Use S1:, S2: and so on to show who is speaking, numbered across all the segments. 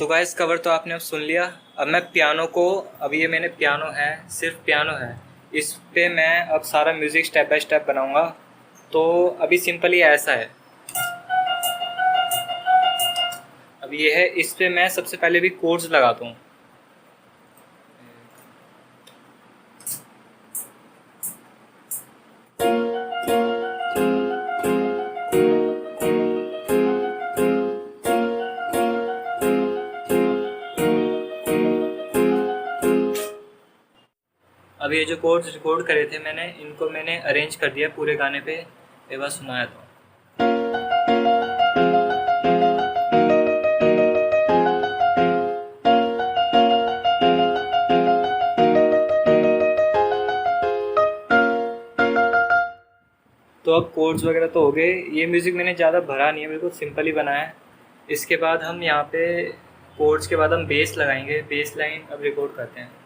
S1: तो guys cover तो आपने अब सुन लिया। अब मैं पियानो को, अब ये मैंने पियानो है, सिर्फ पियानो है, इस पे मैं अब सारा म्यूज़िक स्टेप बाय स्टेप बनाऊंगा। तो अभी सिंपली ऐसा है, अब ये है, इस पे मैं सबसे पहले भी कोर्ड्स लगाता हूँ। अब ये जो कोड्स रिकॉर्ड करे थे मैंने, इनको मैंने अरेंज कर दिया पूरे गाने पे, ये बस सुनाया था। तो अब कोड्स वगैरह तो हो गए। ये म्यूज़िक मैंने ज़्यादा भरा नहीं है, बिल्कुल सिंपल ही बनाया है। इसके बाद हम यहाँ पे कोड्स के बाद हम बेस लगाएंगे, बेस लाइन अब रिकॉर्ड करते हैं।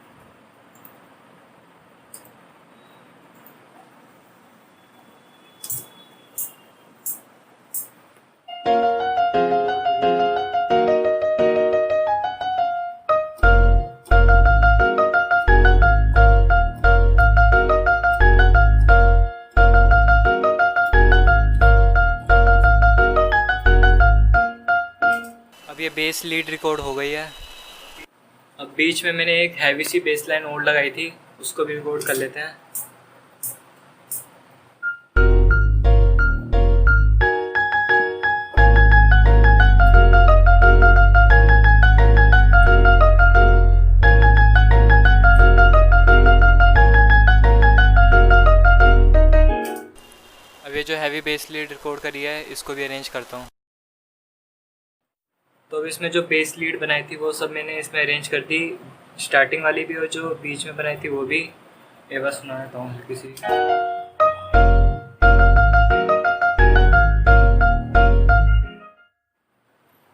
S1: अब ये बेस लीड रिकॉर्ड हो गई है। अब बीच में मैंने एक हैवी सी बेस लाइन और लगाई थी, उसको भी रिकॉर्ड कर लेते हैं। अब ये जो हैवी बेस लीड रिकॉर्ड करी है, इसको भी अरेंज करता हूँ। तो अब इसमें जो बेस लीड बनाई थी वो सब मैंने इसमें अरेंज कर दी, स्टार्टिंग वाली भी और जो बीच में बनाई थी वो भी। ये बस सुना देता हूँ हल्की सी।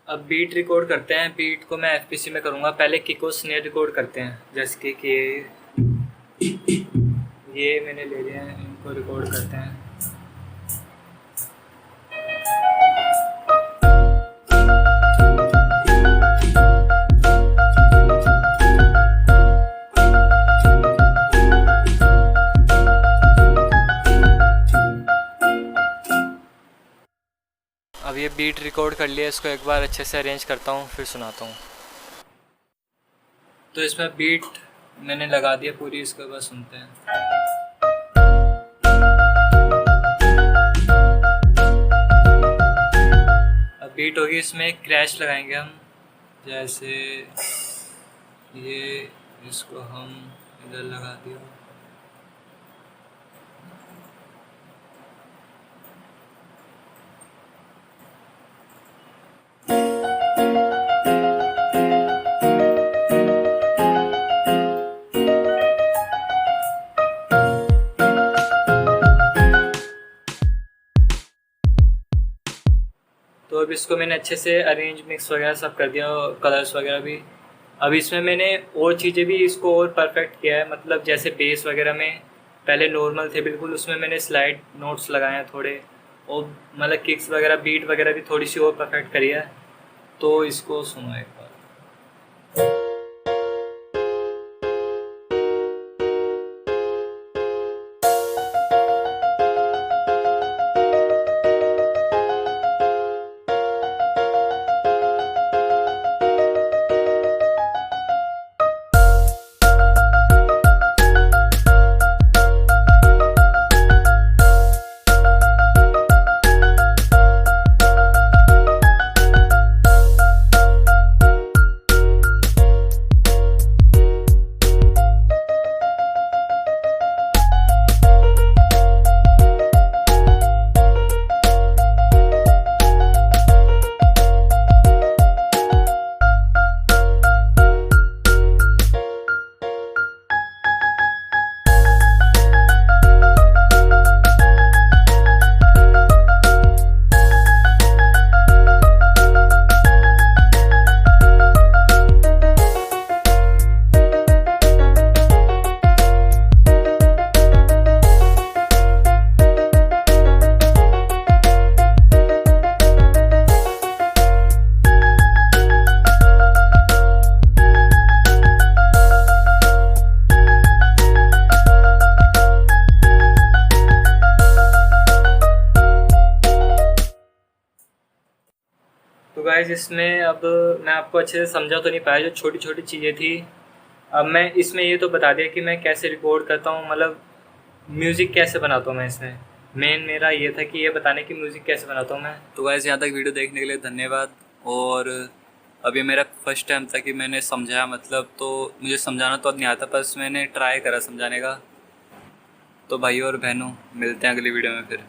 S1: अब बीट रिकॉर्ड करते हैं। बीट को मैं एफपीसी में करूँगा। पहले किक और स्नेयर रिकॉर्ड करते हैं, जैसे कि ये मैंने ले लिया है, इनको रिकॉर्ड करते हैं। अब ये बीट रिकॉर्ड कर लिया, इसको एक बार अच्छे से अरेंज करता हूँ, फिर सुनाता हूँ। तो इसमें बीट मैंने लगा दिया पूरी, इसको बस सुनते हैं। अब बीट होगी, इसमें एक क्रैश लगाएंगे हम, जैसे ये, इसको हम इधर लगा दिया। तो अब इसको मैंने अच्छे से अरेंज, मिक्स वगैरह सब कर दिया, और कलर्स वगैरह भी। अब इसमें मैंने और चीज़ें भी इसको और परफेक्ट किया है, मतलब जैसे बेस वगैरह में पहले नॉर्मल थे बिल्कुल, उसमें मैंने स्लाइड नोट्स लगाए हैं थोड़े, और मतलब किक्स वगैरह, बीट वगैरह भी थोड़ी सी और परफेक्ट करी है। तो इसको सुनो एक बार। गाइस इसमें अब मैं आपको अच्छे से समझा तो नहीं पाया, जो छोटी छोटी चीज़ें थी। अब मैं इसमें ये तो बता दिया कि मैं कैसे रिकॉर्ड करता हूँ, मतलब म्यूज़िक कैसे बनाता हूँ मैं। इसमें मेन मेरा ये था कि ये बताने की म्यूज़िक कैसे बनाता हूँ मैं।
S2: तो गाइस यहाँ तक वीडियो देखने के लिए धन्यवाद। और अभी मेरा फर्स्ट टाइम था कि मैंने समझाया, मतलब तो मुझे समझाना तो नहीं आता, बस मैंने ट्राई करा समझाने का। तो भाइयों और बहनों, मिलते हैं अगली वीडियो में फिर।